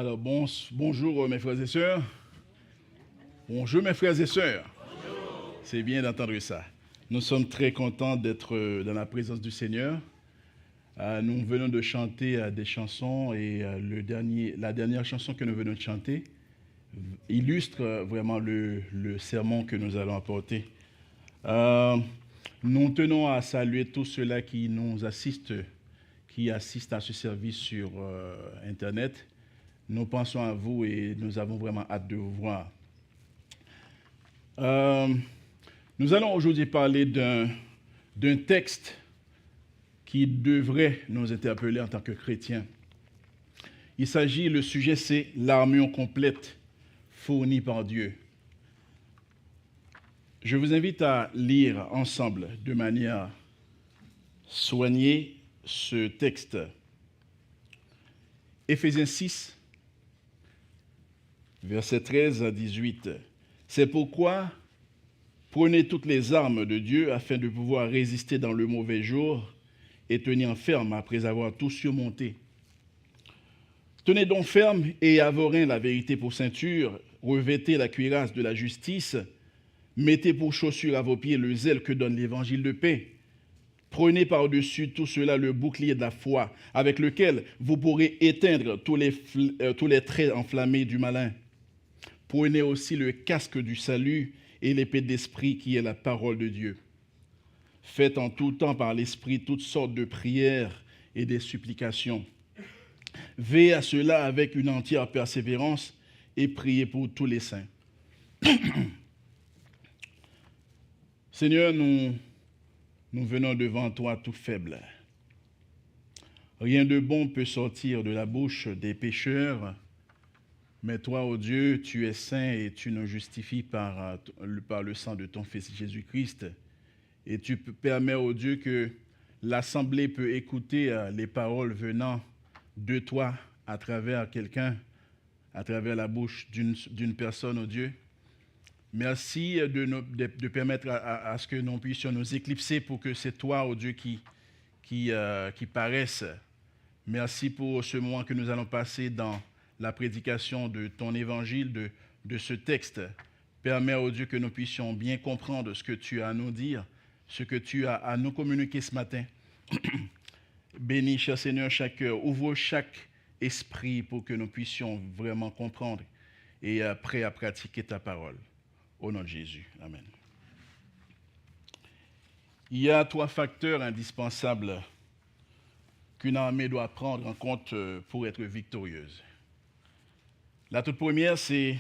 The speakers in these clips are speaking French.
Alors, bonjour mes frères et sœurs. Bonjour mes frères et sœurs. C'est bien d'entendre ça. Nous sommes très contents d'être dans la présence du Seigneur. Nous venons de chanter des chansons et la dernière chanson que nous venons de chanter illustre vraiment le sermon que nous allons apporter. Nous tenons à saluer tous ceux-là qui nous assistent, qui assistent à ce service sur Internet. Nous pensons à vous et nous avons vraiment hâte de vous voir. Nous allons aujourd'hui parler d'un texte qui devrait nous interpeller en tant que chrétiens. Le sujet c'est l'armure complète fournie par Dieu. Je vous invite à lire ensemble de manière soignée ce texte. Éphésiens 6, versets 13 à 18. C'est pourquoi prenez toutes les armes de Dieu afin de pouvoir résister dans le mauvais jour et tenir ferme après avoir tout surmonté. Tenez donc ferme et à vos reins la vérité pour ceinture, revêtez la cuirasse de la justice, mettez pour chaussure à vos pieds le zèle que donne l'évangile de paix. Prenez par-dessus tout cela le bouclier de la foi, avec lequel vous pourrez éteindre tous les traits enflammés du malin. Prenez aussi le casque du salut et l'épée d'esprit qui est la parole de Dieu. Faites en tout temps par l'esprit toutes sortes de prières et des supplications. Veillez à cela avec une entière persévérance et priez pour tous les saints. Seigneur, nous venons devant toi tout faibles. Rien de bon peut sortir de la bouche des pécheurs, mais toi, ô Dieu, tu es saint et tu nous justifies par le sang de ton Fils Jésus-Christ. Et tu permets, ô Dieu, que l'Assemblée peut écouter les paroles venant de toi à travers quelqu'un, à travers la bouche d'une personne, ô Dieu. Merci de permettre à ce que nous puissions nous éclipser pour que c'est toi, ô Dieu, qui paraisse. Merci pour ce moment que nous allons passer dans la prédication de ton évangile, de ce texte. Permets, ô Dieu, que nous puissions bien comprendre ce que tu as à nous dire, ce que tu as à nous communiquer ce matin. Bénis, cher Seigneur, chaque cœur. Ouvre chaque esprit pour que nous puissions vraiment comprendre et prêts à pratiquer ta parole. Au nom de Jésus. Amen. Il y a 3 facteurs indispensables qu'une armée doit prendre en compte pour être victorieuse. La toute première, c'est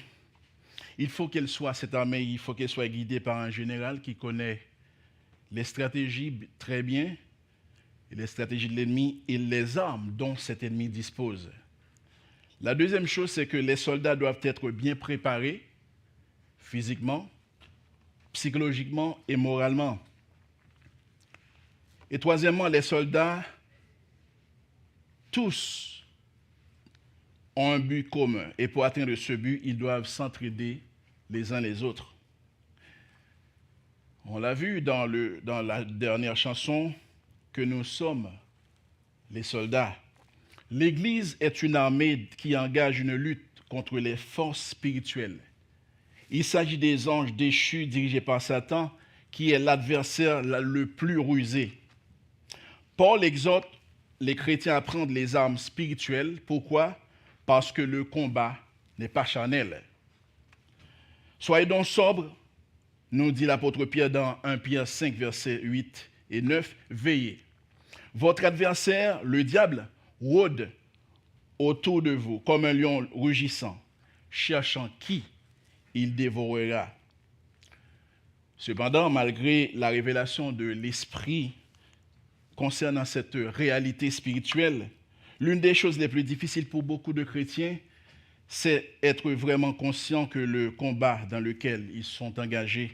cette armée, il faut qu'elle soit guidée par un général qui connaît les stratégies très bien, les stratégies de l'ennemi et les armes dont cet ennemi dispose. La deuxième chose, c'est que les soldats doivent être bien préparés, physiquement, psychologiquement et moralement. Et troisièmement, les soldats, tous, ont un but commun. Et pour atteindre ce but, ils doivent s'entraider les uns les autres. On l'a vu dans la dernière chanson que nous sommes les soldats. L'Église est une armée qui engage une lutte contre les forces spirituelles. Il s'agit des anges déchus dirigés par Satan, qui est l'adversaire le plus rusé. Paul exhorte les chrétiens à prendre les armes spirituelles. Pourquoi? Parce que le combat n'est pas charnel. Soyez donc sobres, nous dit l'apôtre Pierre dans 1 Pierre 5, versets 8 et 9. Veillez. Votre adversaire, le diable, rôde autour de vous comme un lion rugissant, cherchant qui il dévorera. Cependant, malgré la révélation de l'Esprit concernant cette réalité spirituelle, l'une des choses les plus difficiles pour beaucoup de chrétiens, c'est être vraiment conscient que le combat dans lequel ils sont engagés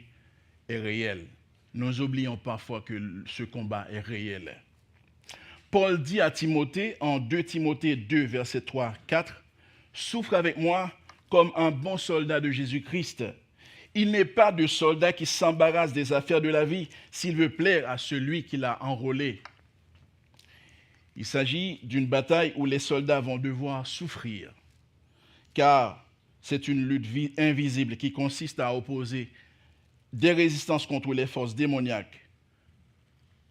est réel. Nous oublions parfois que ce combat est réel. Paul dit à Timothée, en 2 Timothée 2, versets 3-4, « Souffre avec moi comme un bon soldat de Jésus-Christ. Il n'est pas de soldat qui s'embarrasse des affaires de la vie s'il veut plaire à celui qui l'a enrôlé. » Il s'agit d'une bataille où les soldats vont devoir souffrir. car c'est une lutte invisible qui consiste à opposer des résistances contre les forces démoniaques,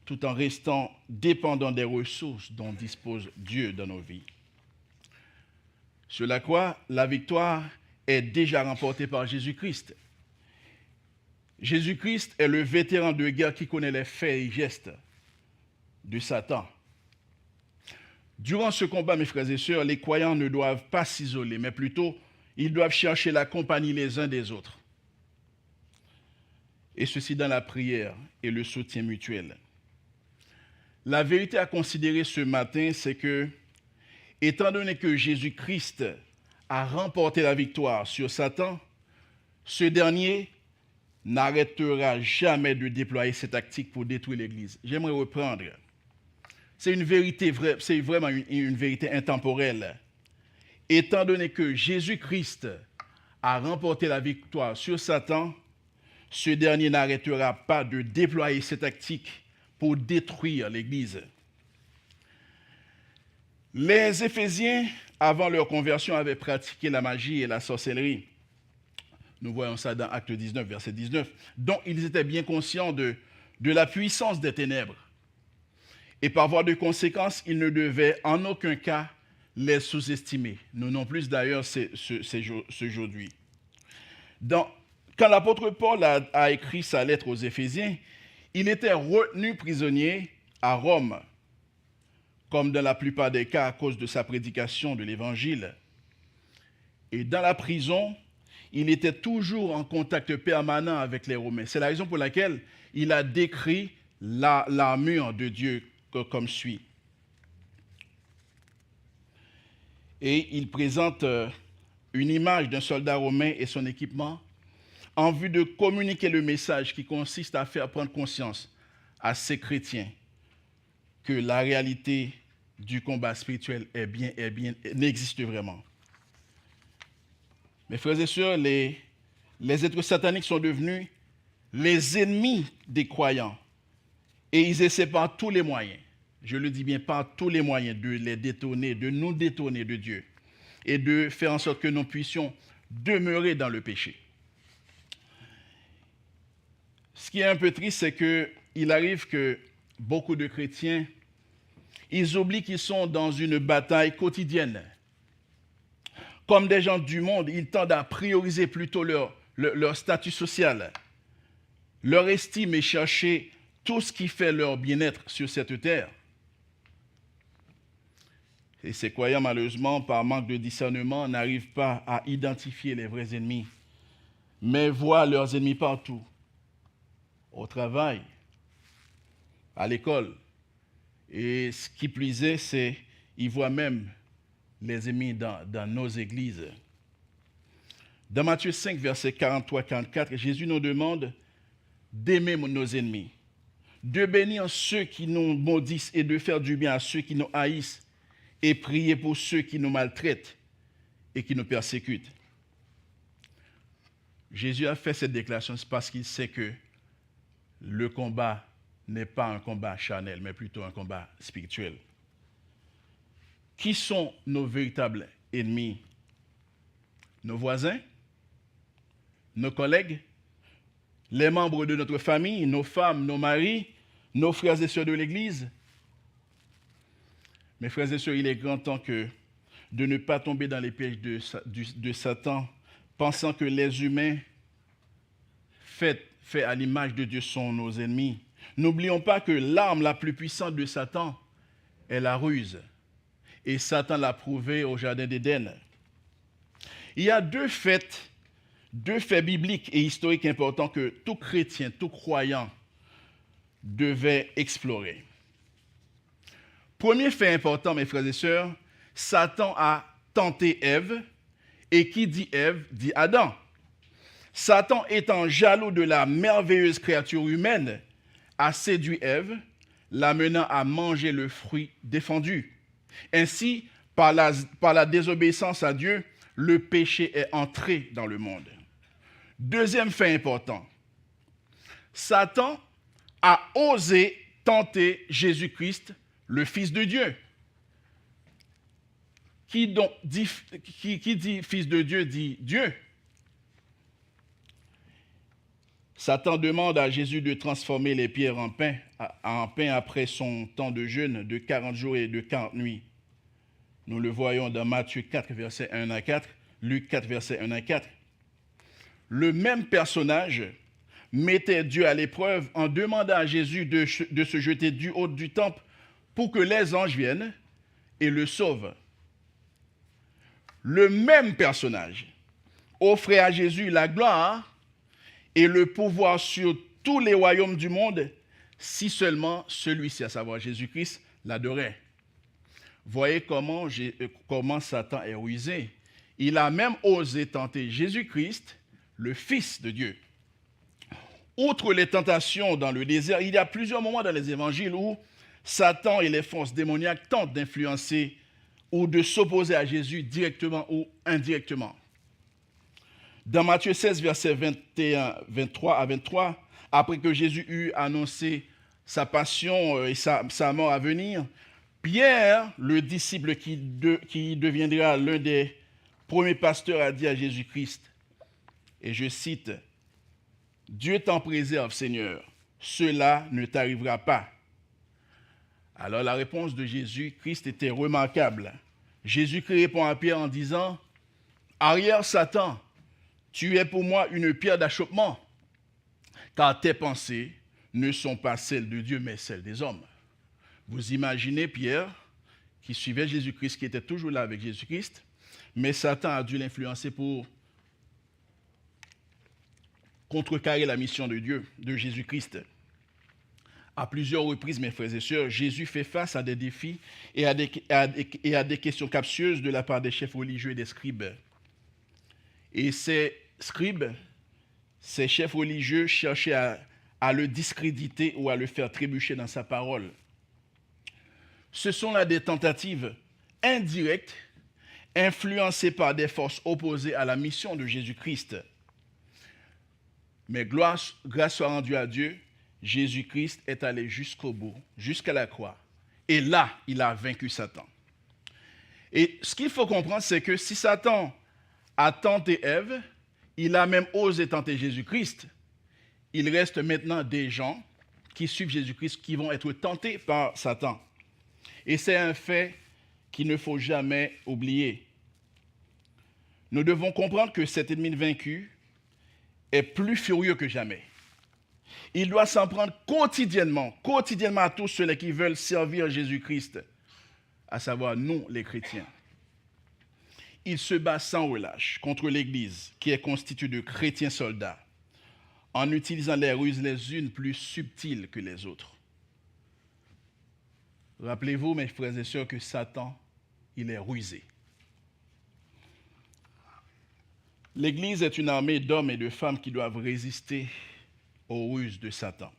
tout en restant dépendant des ressources dont dispose Dieu dans nos vies. Sur la croix, la victoire est déjà remportée par Jésus-Christ. Jésus-Christ est le vétéran de guerre qui connaît les faits et gestes de Satan. Durant ce combat, mes frères et sœurs, les croyants ne doivent pas s'isoler, mais plutôt, ils doivent chercher la compagnie les uns des autres. Et ceci dans la prière et le soutien mutuel. La vérité à considérer ce matin, c'est que, étant donné que Jésus-Christ a remporté la victoire sur Satan, ce dernier n'arrêtera jamais de déployer ses tactiques pour détruire l'Église. J'aimerais reprendre. C'est une vérité c'est vraiment une vérité intemporelle. Étant donné que Jésus-Christ a remporté la victoire sur Satan, ce dernier n'arrêtera pas de déployer ses tactiques pour détruire l'Église. Les Éphésiens, avant leur conversion, avaient pratiqué la magie et la sorcellerie. Nous voyons ça dans Acte 19, verset 19, dont ils étaient bien conscients de la puissance des ténèbres. Et par voie de conséquence, ils ne devaient en aucun cas les sous-estimer. Nous non plus d'ailleurs, c'est aujourd'hui. Quand l'apôtre Paul a écrit sa lettre aux Éphésiens, il était retenu prisonnier à Rome, comme dans la plupart des cas à cause de sa prédication de l'Évangile. Et dans la prison, il était toujours en contact permanent avec les Romains. C'est la raison pour laquelle il a décrit l'armure de Dieu comme suit. Et il présente une image d'un soldat romain et son équipement en vue de communiquer le message qui consiste à faire prendre conscience à ces chrétiens que la réalité du combat spirituel n'existe vraiment. Mes frères et sœurs, les êtres sataniques sont devenus les ennemis des croyants et ils essaient par tous les moyens, je le dis bien par tous les moyens, de les détourner, de nous détourner de Dieu et de faire en sorte que nous puissions demeurer dans le péché. Ce qui est un peu triste, c'est qu'il arrive que beaucoup de chrétiens, ils oublient qu'ils sont dans une bataille quotidienne. Comme des gens du monde, ils tendent à prioriser plutôt leur statut social, leur estime et chercher tout ce qui fait leur bien-être sur cette terre. Et ces croyants, malheureusement, par manque de discernement, n'arrivent pas à identifier les vrais ennemis, mais voient leurs ennemis partout. Au travail, à l'école. Et ce qui plus est, c'est qu'ils voient même les ennemis dans nos églises. Dans Matthieu 5, versets 43-44, Jésus nous demande d'aimer nos ennemis, de bénir ceux qui nous maudissent et de faire du bien à ceux qui nous haïssent et prier pour ceux qui nous maltraitent et qui nous persécutent. Jésus a fait cette déclaration parce qu'il sait que le combat n'est pas un combat charnel, mais plutôt un combat spirituel. Qui sont nos véritables ennemis? Nos voisins? Nos collègues? Les membres de notre famille? Nos femmes? Nos maris? Nos frères et sœurs de l'Église? Mes frères et sœurs, il est grand temps de ne pas tomber dans les pièges de Satan, pensant que les humains faits à l'image de Dieu sont nos ennemis. N'oublions pas que l'arme la plus puissante de Satan est la ruse. Et Satan l'a prouvé au Jardin d'Éden. Il y a deux faits bibliques et historiques importants que tout chrétien, tout croyant devait explorer. Premier fait important, mes frères et sœurs, Satan a tenté Ève, et qui dit Ève, dit Adam. Satan, étant jaloux de la merveilleuse créature humaine, a séduit Ève, l'amenant à manger le fruit défendu. Ainsi, par la désobéissance à Dieu, le péché est entré dans le monde. Deuxième fait important, Satan a osé tenter Jésus-Christ, le Fils de Dieu, qui dit fils de Dieu dit Dieu. Satan demande à Jésus de transformer les pierres en pain après son temps de jeûne de 40 jours et de 40 nuits. Nous le voyons dans Matthieu 4, versets 1 à 4, Luc 4, versets 1 à 4. Le même personnage mettait Dieu à l'épreuve en demandant à Jésus de se jeter du haut du temple pour que les anges viennent et le sauvent. Le même personnage offrait à Jésus la gloire et le pouvoir sur tous les royaumes du monde si seulement celui-ci, à savoir Jésus-Christ, l'adorait. Voyez comment Satan est rusé. Il a même osé tenter Jésus-Christ, le Fils de Dieu. Outre les tentations dans le désert, il y a plusieurs moments dans les évangiles où Satan et les forces démoniaques tentent d'influencer ou de s'opposer à Jésus directement ou indirectement. Dans Matthieu 16, versets 23 à 23, après que Jésus eut annoncé sa passion et sa mort à venir, Pierre, le disciple qui deviendra l'un des premiers pasteurs, a dit à Jésus-Christ, et je cite, « Dieu t'en préserve, Seigneur, cela ne t'arrivera pas. » Alors la réponse de Jésus-Christ était remarquable. Jésus-Christ répond à Pierre en disant, « Arrière, Satan, tu es pour moi une pierre d'achoppement, car tes pensées ne sont pas celles de Dieu, mais celles des hommes. » Vous imaginez Pierre, qui suivait Jésus-Christ, qui était toujours là avec Jésus-Christ, mais Satan a dû l'influencer pour contrecarrer la mission de Dieu, de Jésus-Christ. À plusieurs reprises, mes frères et sœurs, Jésus fait face à des défis et à des questions captieuses de la part des chefs religieux et des scribes. Et ces scribes, ces chefs religieux cherchaient à le discréditer ou à le faire trébucher dans sa parole. Ce sont là des tentatives indirectes, influencées par des forces opposées à la mission de Jésus-Christ. Mais grâce soit rendue à Dieu, Jésus-Christ est allé jusqu'au bout, jusqu'à la croix. Et là, il a vaincu Satan. Et ce qu'il faut comprendre, c'est que si Satan a tenté Ève, il a même osé tenter Jésus-Christ, il reste maintenant des gens qui suivent Jésus-Christ qui vont être tentés par Satan. Et c'est un fait qu'il ne faut jamais oublier. Nous devons comprendre que cet ennemi vaincu est plus furieux que jamais. Il doit s'en prendre quotidiennement à tous ceux qui veulent servir Jésus-Christ, à savoir nous, les chrétiens. Il se bat sans relâche contre l'Église, qui est constituée de chrétiens soldats, en utilisant les ruses les unes plus subtiles que les autres. Rappelez-vous, mes frères et sœurs, que Satan, il est rusé. L'Église est une armée d'hommes et de femmes qui doivent résister aux ruses de Satan.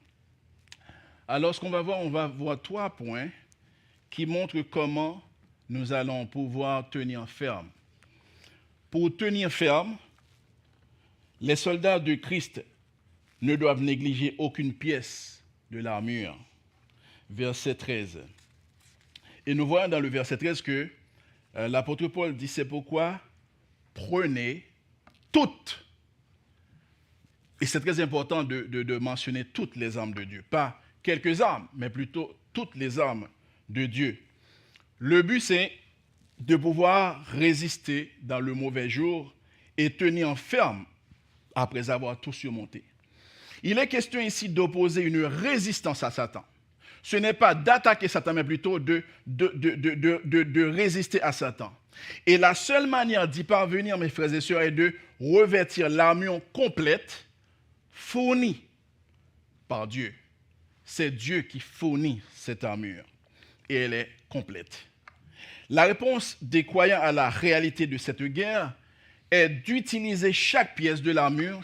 Alors, ce qu'on va voir, on va voir 3 points qui montrent comment nous allons pouvoir tenir ferme. Pour tenir ferme, les soldats de Christ ne doivent négliger aucune pièce de l'armure. Verset 13. Et nous voyons dans le verset 13 que l'apôtre Paul dit, c'est pourquoi prenez toutes. Et c'est très important de mentionner toutes les armes de Dieu. Pas quelques armes, mais plutôt toutes les armes de Dieu. Le but, c'est de pouvoir résister dans le mauvais jour et tenir ferme après avoir tout surmonté. Il est question ici d'opposer une résistance à Satan. Ce n'est pas d'attaquer Satan, mais plutôt de résister à Satan. Et la seule manière d'y parvenir, mes frères et sœurs, est de revêtir l'armure complète fournie par Dieu. C'est Dieu qui fournit cette armure et elle est complète. La réponse des croyants à la réalité de cette guerre est d'utiliser chaque pièce de l'armure,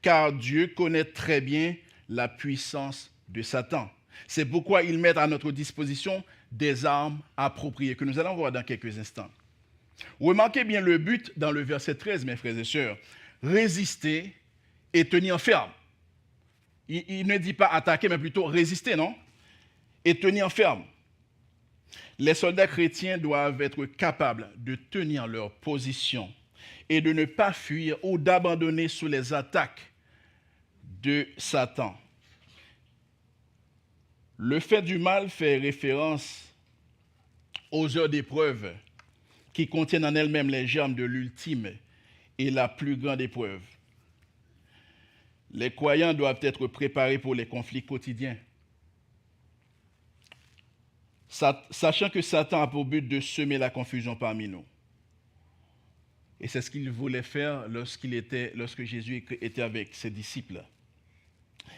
car Dieu connaît très bien la puissance de Satan. C'est pourquoi il met à notre disposition des armes appropriées, que nous allons voir dans quelques instants. Remarquez bien le but dans le verset 13, mes frères et sœurs. Résister et tenir ferme. Il ne dit pas attaquer, mais plutôt résister, non? Et tenir ferme. Les soldats chrétiens doivent être capables de tenir leur position et de ne pas fuir ou d'abandonner sous les attaques de Satan. Le fait du mal fait référence aux heures d'épreuve qui contiennent en elles-mêmes les germes de l'ultime et la plus grande épreuve. Les croyants doivent être préparés pour les conflits quotidiens, sachant que Satan a pour but de semer la confusion parmi nous. Et c'est ce qu'il voulait faire lorsque Jésus était avec ses disciples.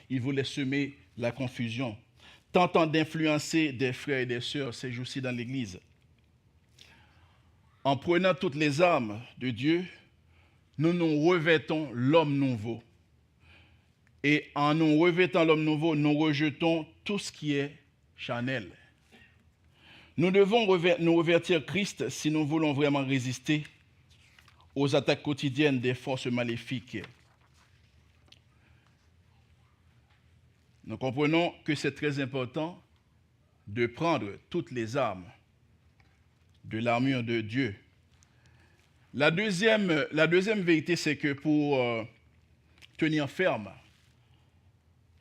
Il voulait semer la confusion, tentant d'influencer des frères et des sœurs ces jours-ci dans l'Église. En prenant toutes les armes de Dieu, nous nous revêtons l'homme nouveau. Et en nous revêtant l'homme nouveau, nous rejetons tout ce qui est charnel. Nous devons nous revêtir Christ si nous voulons vraiment résister aux attaques quotidiennes des forces maléfiques. Nous comprenons que c'est très important de prendre toutes les armes de l'armure de Dieu. La deuxième vérité, c'est que pour tenir ferme,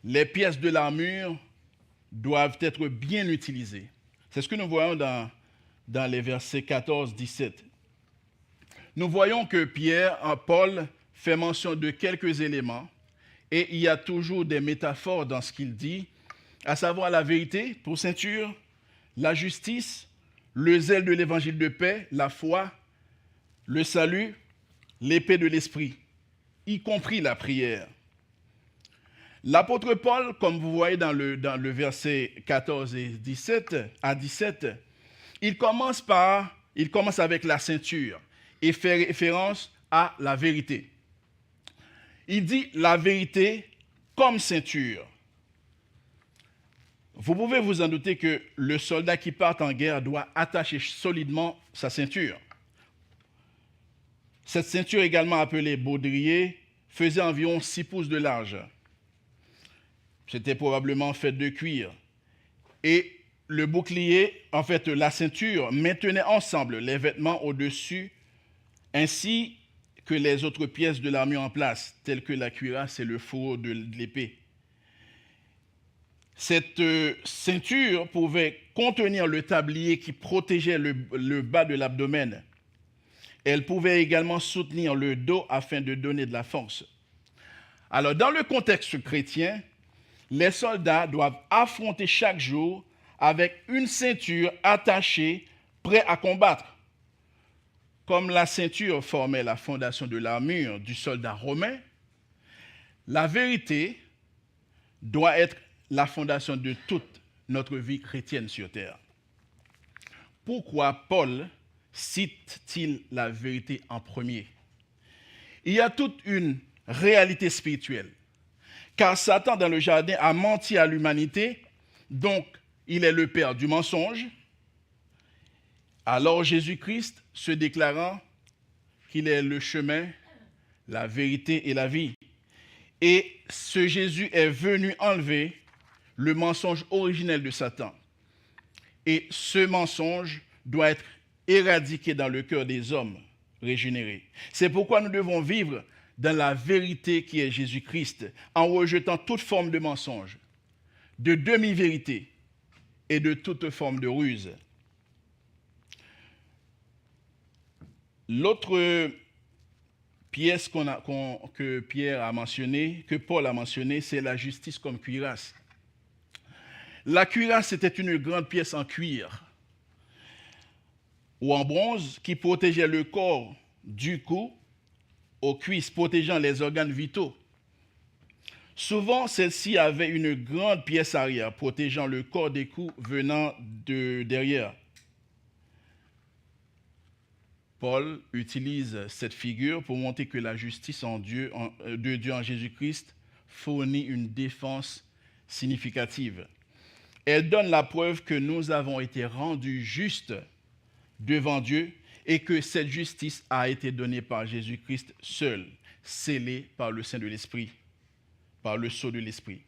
les pièces de l'armure doivent être bien utilisées. C'est ce que nous voyons dans les versets 14-17. Nous voyons que Paul fait mention de quelques éléments et il y a toujours des métaphores dans ce qu'il dit, à savoir la vérité pour ceinture, la justice, le zèle de l'évangile de paix, la foi, le salut, l'épée de l'esprit, y compris la prière. L'apôtre Paul, comme vous voyez dans le verset 14 et 17, il commence avec la ceinture et fait référence à la vérité. Il dit la vérité comme ceinture. Vous pouvez vous en douter que le soldat qui part en guerre doit attacher solidement sa ceinture. Cette ceinture, également appelée baudrier, faisait environ 6 pouces de large. C'était probablement fait de cuir. Et le bouclier, en fait, la ceinture, maintenait ensemble les vêtements au-dessus, ainsi que les autres pièces de l'armure en place, telles que la cuirasse et le fourreau de l'épée. Cette ceinture pouvait contenir le tablier qui protégeait le bas de l'abdomen. Elle pouvait également soutenir le dos afin de donner de la force. Alors, dans le contexte chrétien, les soldats doivent affronter chaque jour avec une ceinture attachée, prêts à combattre. Comme la ceinture formait la fondation de l'armure du soldat romain, la vérité doit être la fondation de toute notre vie chrétienne sur terre. Pourquoi Paul cite-t-il la vérité en premier? Il y a toute une réalité spirituelle. Car Satan, dans le jardin, a menti à l'humanité, donc il est le père du mensonge. Alors Jésus-Christ, se déclarant qu'il est le chemin, la vérité et la vie. Et ce Jésus est venu enlever le mensonge originel de Satan. Et ce mensonge doit être éradiqué dans le cœur des hommes régénérés. C'est pourquoi nous devons vivre dans la vérité qui est Jésus-Christ, en rejetant toute forme de mensonge, de demi-vérité et de toute forme de ruse. L'autre pièce que Pierre a mentionnée, que Paul a mentionnée, c'est la justice comme cuirasse. La cuirasse était une grande pièce en cuir ou en bronze qui protégeait le corps du cou aux cuisses, protégeant les organes vitaux. Souvent, celle-ci avait une grande pièce arrière, protégeant le corps des coups venant de derrière. Paul utilise cette figure pour montrer que la justice de Dieu en Jésus-Christ fournit une défense significative. Elle donne la preuve que nous avons été rendus justes devant Dieu et que cette justice a été donnée par Jésus-Christ seul, scellée par le sein de l'Esprit, par le sceau de l'Esprit.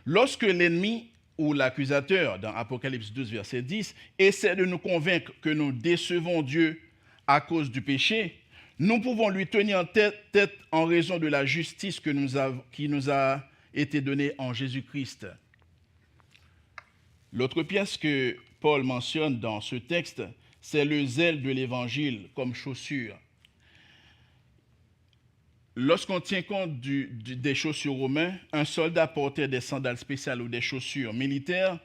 Lorsque l'ennemi ou l'accusateur, dans Apocalypse 12, verset 10, essaie de nous convaincre que nous décevons Dieu à cause du péché, nous pouvons lui tenir tête en raison de la justice qui nous a été donnée en Jésus-Christ. L'autre pièce que Paul mentionne dans ce texte, c'est le zèle de l'Évangile comme chaussure. Lorsqu'on tient compte des chaussures romains, un soldat portait des sandales spéciales ou des chaussures militaires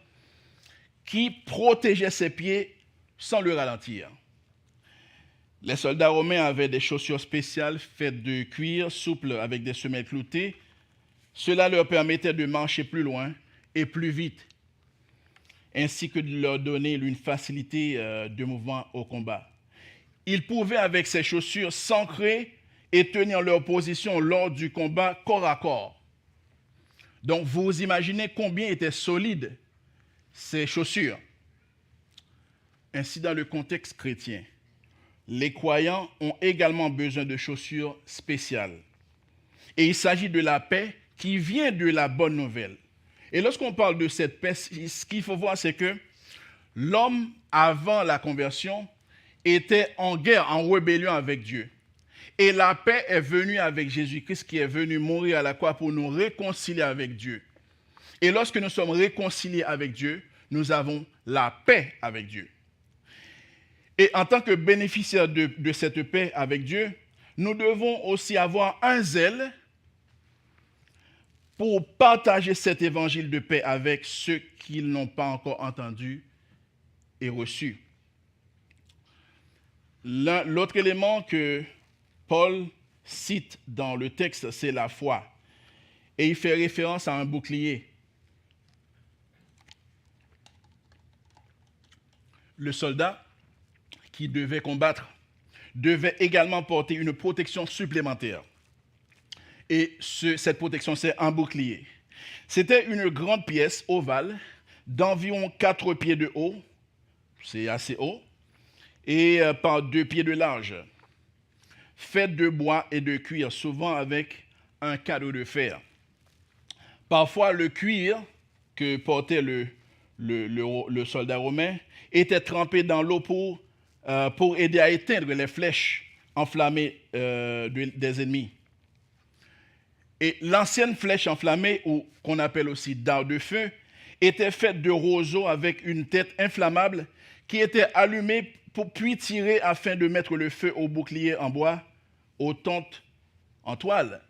qui protégeaient ses pieds sans le ralentir. Les soldats romains avaient des chaussures spéciales faites de cuir souple avec des semelles cloutées. Cela leur permettait de marcher plus loin et plus vite, ainsi que de leur donner une facilité de mouvement au combat. Ils pouvaient, avec ces chaussures, s'ancrer et tenir leur position lors du combat corps à corps. Donc, vous imaginez combien étaient solides ces chaussures. Ainsi, dans le contexte chrétien, les croyants ont également besoin de chaussures spéciales. Et il s'agit de la paix qui vient de la bonne nouvelle. Et lorsqu'on parle de cette paix, ce qu'il faut voir, c'est que l'homme, avant la conversion, était en guerre, en rébellion avec Dieu. Et la paix est venue avec Jésus-Christ qui est venu mourir à la croix pour nous réconcilier avec Dieu. Et lorsque nous sommes réconciliés avec Dieu, nous avons la paix avec Dieu. Et en tant que bénéficiaires de cette paix avec Dieu, nous devons aussi avoir un zèle pour partager cet évangile de paix avec ceux qui ne l'ont pas encore entendu et reçu. L'autre élément que Paul cite dans le texte, c'est la foi. Et il fait référence à un bouclier. Le soldat qui devait combattre devait également porter une protection supplémentaire. Et cette protection, c'est un bouclier. C'était une grande pièce ovale d'environ 4 pieds de haut, c'est assez haut, et par 2 pieds de large, faite de bois et de cuir, souvent avec un cadeau de fer. Parfois, le cuir que portait le soldat romain était trempé dans l'eau pour aider à éteindre les flèches enflammées des ennemis. Et l'ancienne flèche enflammée, ou qu'on appelle aussi dard de feu, était faite de roseaux avec une tête inflammable qui était allumée puis tirée afin de mettre le feu au bouclier en bois, aux tontes en toile.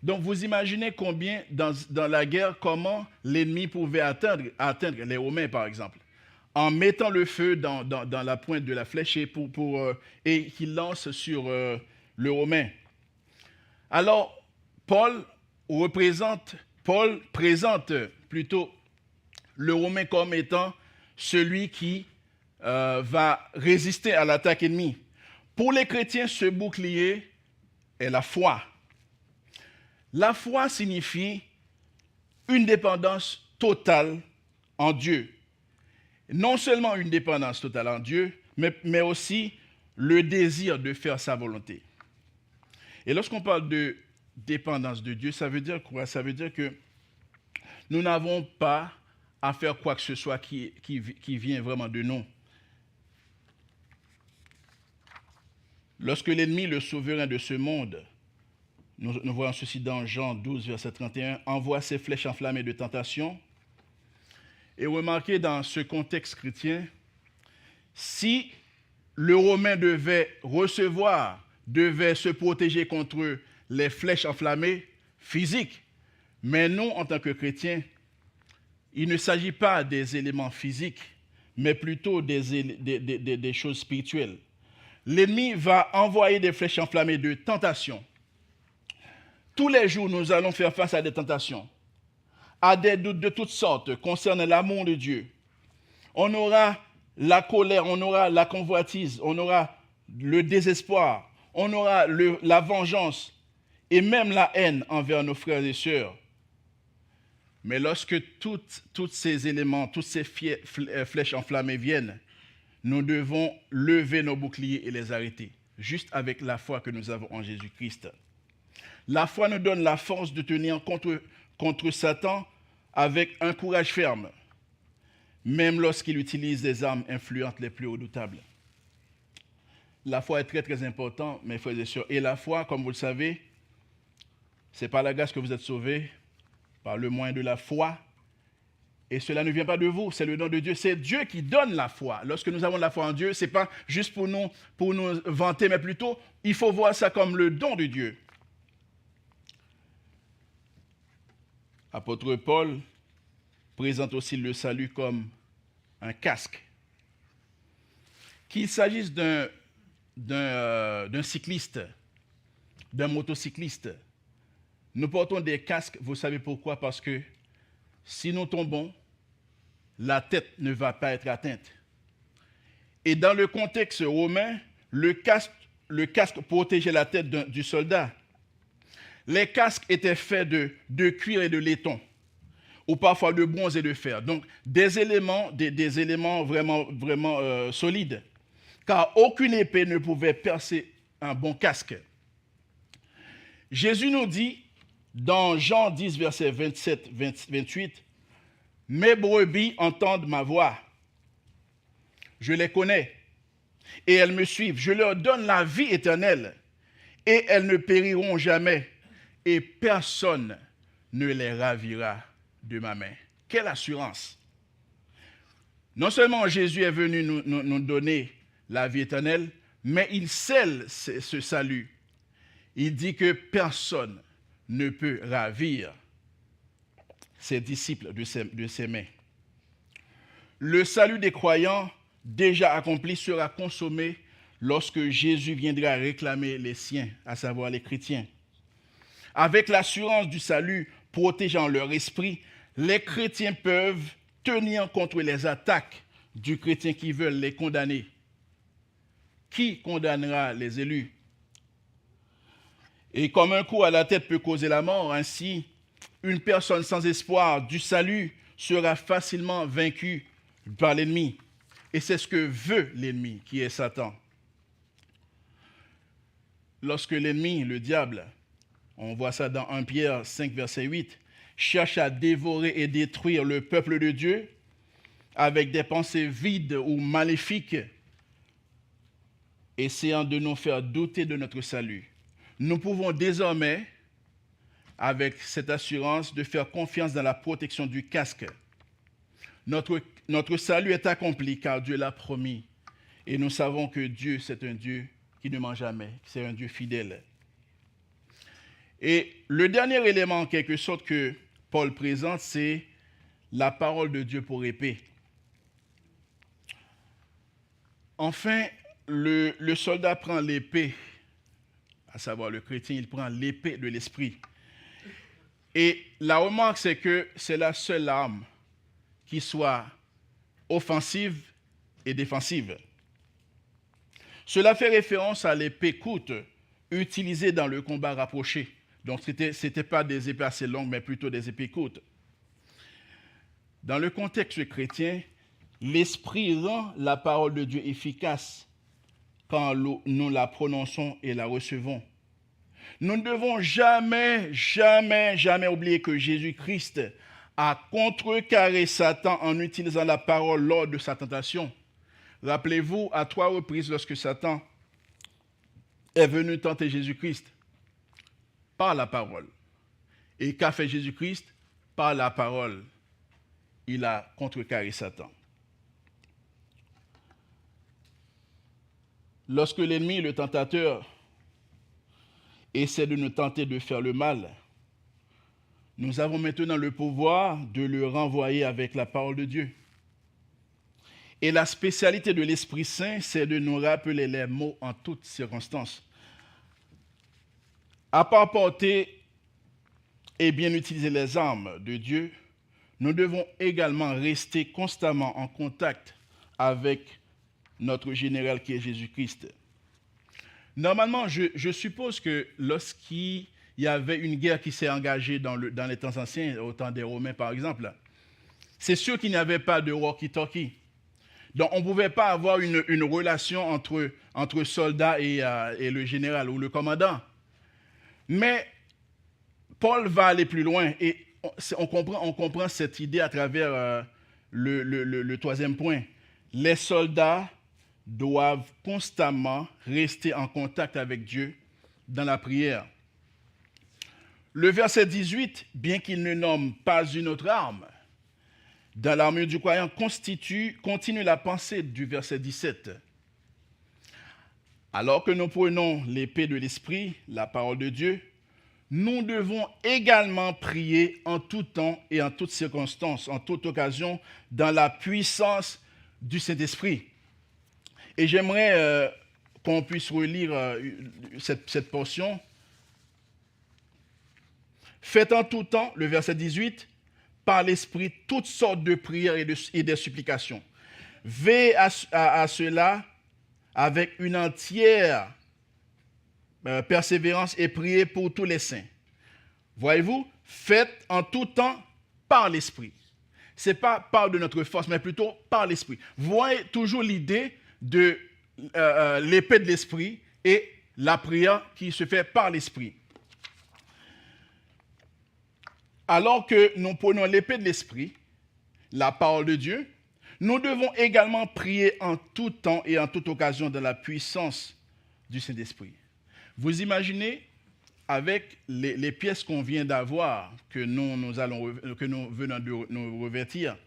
Donc vous imaginez combien dans la guerre, comment l'ennemi pouvait atteindre les Romains par exemple, en mettant le feu dans la pointe de la flèche et qu'il lance sur le Romain. Alors, Paul présente plutôt le Romain comme étant celui qui va résister à l'attaque ennemie. Pour les chrétiens, ce bouclier est la foi. La foi signifie une dépendance totale en Dieu. Non seulement une dépendance totale en Dieu, mais aussi le désir de faire sa volonté. Et lorsqu'on parle de dépendance de Dieu, ça veut dire quoi? Ça veut dire que nous n'avons pas à faire quoi que ce soit qui vient vraiment de nous. Lorsque l'ennemi, le souverain de ce monde, nous voyons ceci dans Jean 12, verset 31, envoie ses flèches enflammées de tentation. Et remarquez dans ce contexte chrétien, si le Romain devait se protéger contre les flèches enflammées physiques, mais nous, en tant que chrétiens, il ne s'agit pas des éléments physiques, mais plutôt des choses spirituelles. L'ennemi va envoyer des flèches enflammées de tentation. Tous les jours, nous allons faire face à des tentations, à des doutes de toutes sortes concernant l'amour de Dieu. On aura la colère, on aura la convoitise, on aura le désespoir, on aura la vengeance et même la haine envers nos frères et sœurs. Mais lorsque tous ces éléments, toutes ces flèches enflammées viennent, nous devons lever nos boucliers et les arrêter, juste avec la foi que nous avons en Jésus-Christ. La foi nous donne la force de tenir contre Satan avec un courage ferme. même lorsqu'il utilise des armes influentes les plus redoutables. La foi est très très importante, mes frères et sœurs. Et la foi, comme vous le savez, c'est par la grâce que vous êtes sauvés, par le moyen de la foi. Et cela ne vient pas de vous, c'est le don de Dieu. C'est Dieu qui donne la foi. Lorsque nous avons la foi en Dieu, ce n'est pas juste pour nous vanter, mais plutôt, il faut voir ça comme le don de Dieu. Apôtre Paul présente aussi le salut comme un casque. Qu'il s'agisse d'un cycliste, d'un motocycliste, nous portons des casques, vous savez pourquoi? Parce que si nous tombons, la tête ne va pas être atteinte. Et dans le contexte romain, le casque protégeait la tête du soldat. Les casques étaient faits de cuir et de laiton, ou parfois de bronze et de fer. Donc des éléments vraiment solides, car aucune épée ne pouvait percer un bon casque. Jésus nous dit, dans Jean 10, versets 27-28, « Mes brebis entendent ma voix. Je les connais, et elles me suivent. Je leur donne la vie éternelle, et elles ne périront jamais, et personne ne les ravira de ma main. » Quelle assurance! Non seulement Jésus est venu nous donner la vie éternelle, mais il scelle ce salut. Il dit que personne ne peut ravir ses disciples de ses mains. Le salut des croyants déjà accompli sera consommé lorsque Jésus viendra réclamer les siens, à savoir les chrétiens. Avec l'assurance du salut protégeant leur esprit, les chrétiens peuvent tenir contre les attaques du chrétien qui veulent les condamner. Qui condamnera les élus? Et comme un coup à la tête peut causer la mort, ainsi, une personne sans espoir du salut sera facilement vaincue par l'ennemi. Et c'est ce que veut l'ennemi, qui est Satan. Lorsque l'ennemi, le diable, on voit ça dans 1 Pierre 5, verset 8, cherche à dévorer et détruire le peuple de Dieu avec des pensées vides ou maléfiques, essayant de nous faire douter de notre salut. Nous pouvons désormais, avec cette assurance, de faire confiance dans la protection du casque. Notre salut est accompli car Dieu l'a promis. Et nous savons que Dieu, c'est un Dieu qui ne ment jamais, c'est un Dieu fidèle. Et le dernier élément, en quelque sorte, que Paul présente, c'est la parole de Dieu pour épée. Enfin, le soldat prend l'épée, à savoir le chrétien, il prend l'épée de l'esprit. Et la remarque, c'est que c'est la seule arme qui soit offensive et défensive. Cela fait référence à l'épée courte utilisée dans le combat rapproché. Donc, ce n'était pas des épées assez longues, mais plutôt des épées courtes. Dans le contexte chrétien, l'Esprit rend la parole de Dieu efficace quand nous la prononçons et la recevons. Nous ne devons jamais oublier que Jésus-Christ a contrecarré Satan en utilisant la parole lors de sa tentation. Rappelez-vous, à 3 reprises, lorsque Satan est venu tenter Jésus-Christ, par la parole. Et qu'a fait Jésus-Christ? Par la parole, il a contrecarré Satan. Lorsque l'ennemi, le tentateur, essaie de nous tenter de faire le mal, nous avons maintenant le pouvoir de le renvoyer avec la parole de Dieu. Et la spécialité de l'Esprit Saint, c'est de nous rappeler les mots en toutes circonstances. À part porter et bien utiliser les armes de Dieu, nous devons également rester constamment en contact avec notre général qui est Jésus-Christ. Normalement, je suppose que lorsqu'il y avait une guerre qui s'est engagée dans les temps anciens, au temps des Romains par exemple, c'est sûr qu'il n'y avait pas de walkie-talkie. Donc on ne pouvait pas avoir une relation entre soldat et le général ou le commandant. Mais Paul va aller plus loin et on comprend cette idée à travers le troisième point. Les soldats doivent constamment rester en contact avec Dieu dans la prière. Le verset 18, bien qu'il ne nomme pas une autre arme, dans l'armure du croyant continue la pensée du verset 17. Alors que nous prenons l'épée de l'Esprit, la parole de Dieu, nous devons également prier en tout temps et en toutes circonstances, en toute occasion, dans la puissance du Saint-Esprit. Et j'aimerais qu'on puisse relire cette portion. Faites en tout temps, le verset 18, par l'Esprit, toutes sortes de prières et de supplications. Veillez à cela avec une entière persévérance et priez pour tous les saints. Voyez-vous, faites en tout temps par l'Esprit. Ce n'est pas par de notre force, mais plutôt par l'Esprit. Voyez toujours l'idée de l'épée de l'Esprit et la prière qui se fait par l'Esprit. Alors que nous prenons l'épée de l'Esprit, la parole de Dieu, nous devons également prier en tout temps et en toute occasion dans la puissance du Saint-Esprit. Vous imaginez, avec les pièces qu'on vient d'avoir, que nous venons de nous revêtir,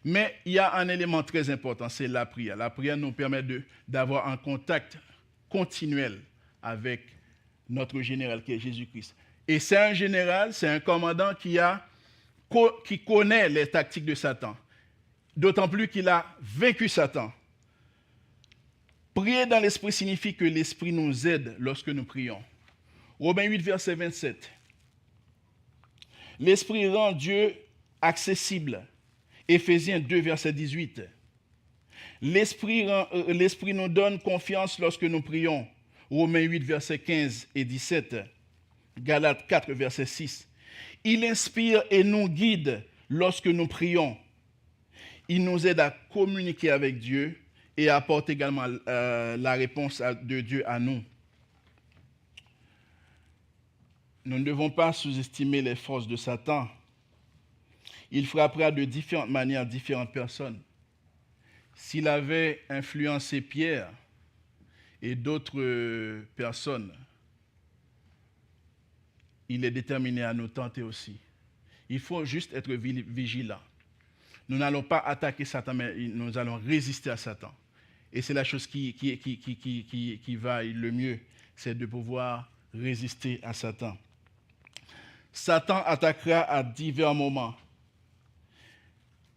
mais il y a un élément très important, c'est la prière. La prière nous permet d'avoir un contact continuel avec notre général qui est Jésus-Christ. Et c'est un général, c'est un commandant qui connaît les tactiques de Satan. D'autant plus qu'il a vaincu Satan. Prier dans l'Esprit signifie que l'Esprit nous aide lorsque nous prions. Romains 8, verset 27. L'Esprit rend Dieu accessible. Éphésiens 2, verset 18. L'Esprit nous donne confiance lorsque nous prions. Romains 8, verset 15 et 17. Galates 4, verset 6. Il inspire et nous guide lorsque nous prions. Il nous aide à communiquer avec Dieu et apporte également la réponse de Dieu à nous. Nous ne devons pas sous-estimer les forces de Satan. Il frappera de différentes manières différentes personnes. S'il avait influencé Pierre et d'autres personnes, il est déterminé à nous tenter aussi. Il faut juste être vigilant. Nous n'allons pas attaquer Satan, mais nous allons résister à Satan. Et c'est la chose qui va le mieux, c'est de pouvoir résister à Satan. Satan attaquera à divers moments.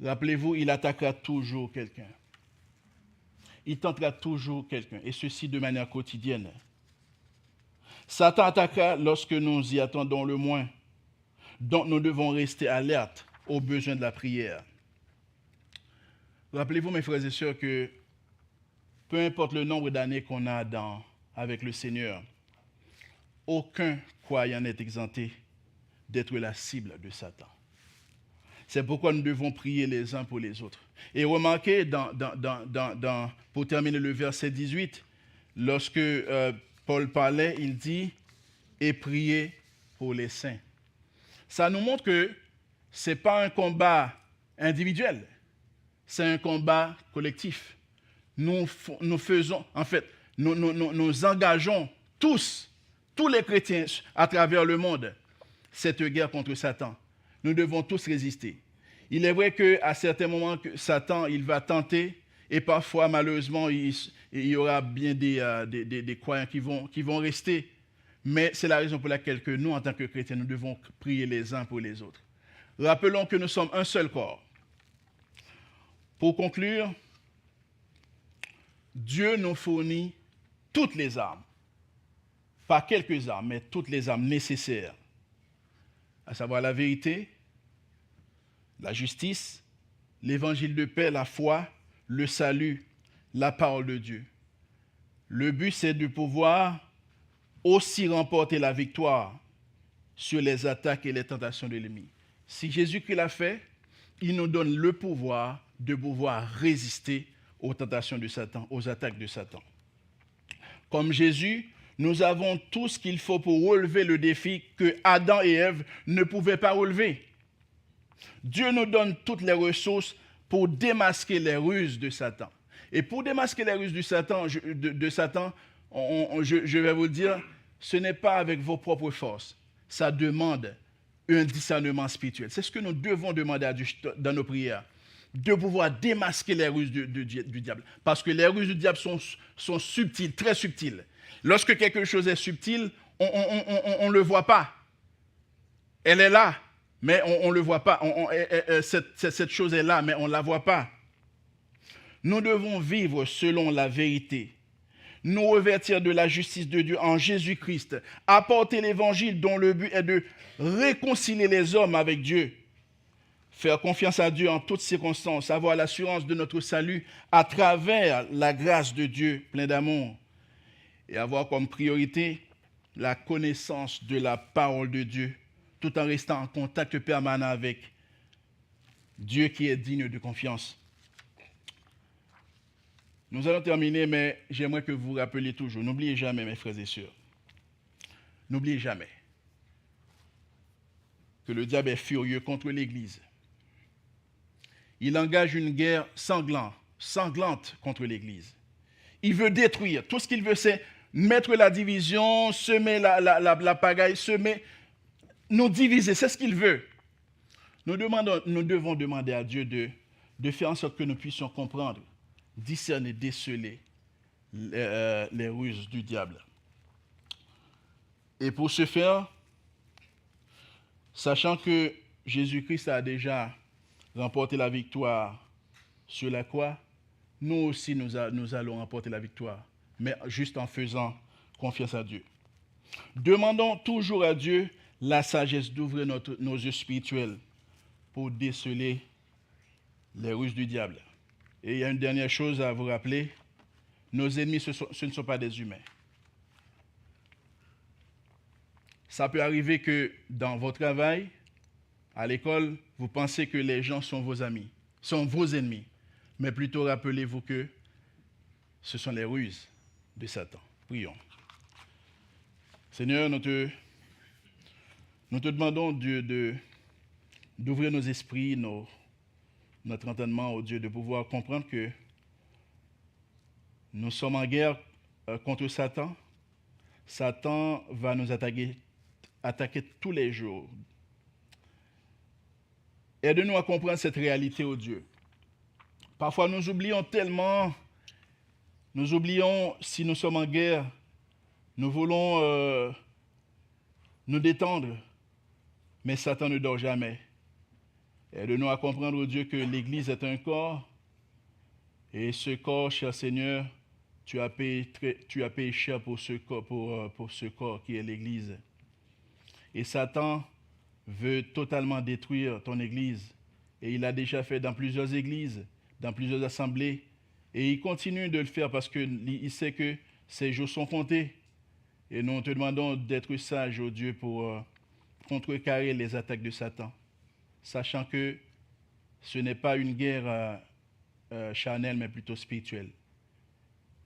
Rappelez-vous, il attaquera toujours quelqu'un. Il tentera toujours quelqu'un, et ceci de manière quotidienne. Satan attaquera lorsque nous y attendons le moins. Donc nous devons rester alertes aux besoins de la prière. Rappelez-vous, mes frères et sœurs, que peu importe le nombre d'années qu'on a avec le Seigneur, aucun croyant n'est exempté d'être la cible de Satan. C'est pourquoi nous devons prier les uns pour les autres. Et remarquez, pour terminer le verset 18, lorsque Paul parlait, il dit « et priez pour les saints ». Ça nous montre que ce n'est pas un combat individuel, c'est un combat collectif. Nous engageons tous les chrétiens à travers le monde, cette guerre contre Satan. Nous devons tous résister. Il est vrai qu'à certains moments, Satan, il va tenter, et parfois, malheureusement, il y aura bien des croyants qui vont rester. Mais c'est la raison pour laquelle que nous, en tant que chrétiens, nous devons prier les uns pour les autres. Rappelons que nous sommes un seul corps. Pour conclure, Dieu nous fournit toutes les armes. Pas quelques armes, mais toutes les armes nécessaires. À savoir la vérité, la justice, l'évangile de paix, la foi, le salut, la parole de Dieu. Le but, c'est de pouvoir aussi remporter la victoire sur les attaques et les tentations de l'ennemi. Si Jésus-Christ l'a fait, il nous donne le pouvoir de pouvoir résister aux tentations de Satan, aux attaques de Satan. Comme Jésus, nous avons tout ce qu'il faut pour relever le défi que Adam et Ève ne pouvaient pas relever. Dieu nous donne toutes les ressources pour démasquer les ruses de Satan. Et pour démasquer les ruses de Satan, je vais vous dire, ce n'est pas avec vos propres forces. Ça demande un discernement spirituel. C'est ce que nous devons demander à Dieu dans nos prières, de pouvoir démasquer les ruses du diable. Parce que les ruses du diable sont subtiles, très subtiles. Lorsque quelque chose est subtil, on ne le voit pas. Elle est là, mais on ne le voit pas. Cette chose est là, mais on ne la voit pas. Nous devons vivre selon la vérité, nous revêtir de la justice de Dieu en Jésus-Christ, apporter l'évangile dont le but est de réconcilier les hommes avec Dieu, faire confiance à Dieu en toutes circonstances, avoir l'assurance de notre salut à travers la grâce de Dieu plein d'amour et avoir comme priorité la connaissance de la parole de Dieu, tout en restant en contact permanent avec Dieu qui est digne de confiance. Nous allons terminer, mais j'aimerais que vous vous rappeliez toujours, n'oubliez jamais, mes frères et sœurs, n'oubliez jamais que le diable est furieux contre l'Église. Il engage une guerre sanglante contre l'Église. Il veut détruire. Tout ce qu'il veut, c'est mettre la division, semer la pagaille, nous diviser. C'est ce qu'il veut. Nous devons demander à Dieu de faire en sorte que nous puissions comprendre, discerner, déceler les ruses du diable. Et pour ce faire, sachant que Jésus-Christ a déjà remporté la victoire sur la croix, nous aussi nous allons remporter la victoire, mais juste en faisant confiance à Dieu. Demandons toujours à Dieu la sagesse d'ouvrir nos yeux spirituels pour déceler les ruses du diable. Et il y a une dernière chose à vous rappeler, nos ennemis, ce ne sont pas des humains. Ça peut arriver que dans votre travail, à l'école, vous pensez que les gens sont vos amis, sont vos ennemis. Mais plutôt rappelez-vous que ce sont les ruses de Satan. Prions. Seigneur, nous te demandons d'ouvrir nos esprits, notre entendement, au Dieu, de pouvoir comprendre que nous sommes en guerre contre Satan. Satan va nous attaquer tous les jours. Aide-nous à comprendre cette réalité, ô Dieu. Parfois, nous oublions tellement, si nous sommes en guerre, nous voulons nous détendre, mais Satan ne dort jamais. Aide-nous à comprendre, ô Dieu, que l'Église est un corps, et ce corps, cher Seigneur, tu as payé cher pour ce corps qui est l'Église. Et Satan veut totalement détruire ton Église, et il l'a déjà fait dans plusieurs églises, dans plusieurs assemblées, et il continue de le faire parce qu'il sait que ses jours sont comptés. Et nous te demandons d'être sage, ô Dieu, pour contrecarrer les attaques de Satan, sachant que ce n'est pas une guerre charnelle, mais plutôt spirituelle.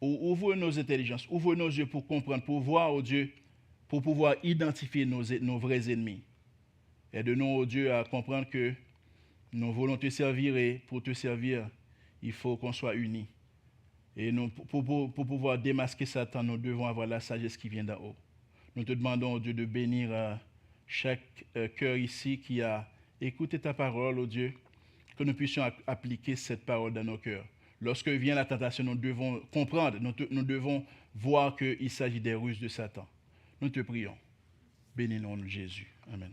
Ouvre nos intelligences, ouvre nos yeux pour comprendre, pour voir, ô Dieu, pour pouvoir identifier nos vrais ennemis. Aide-nous, ô Dieu, à comprendre que nous voulons te servir et pour te servir, il faut qu'on soit unis. Et pour pouvoir démasquer Satan, nous devons avoir la sagesse qui vient d'en haut. Nous te demandons, ô Dieu, de bénir chaque cœur ici qui a écouté ta parole, ô Dieu, que nous puissions appliquer cette parole dans nos cœurs. Lorsque vient la tentation, nous devons comprendre, nous devons voir qu'il s'agit des ruses de Satan. Nous te prions. Bénis-nous, Jésus. Amen.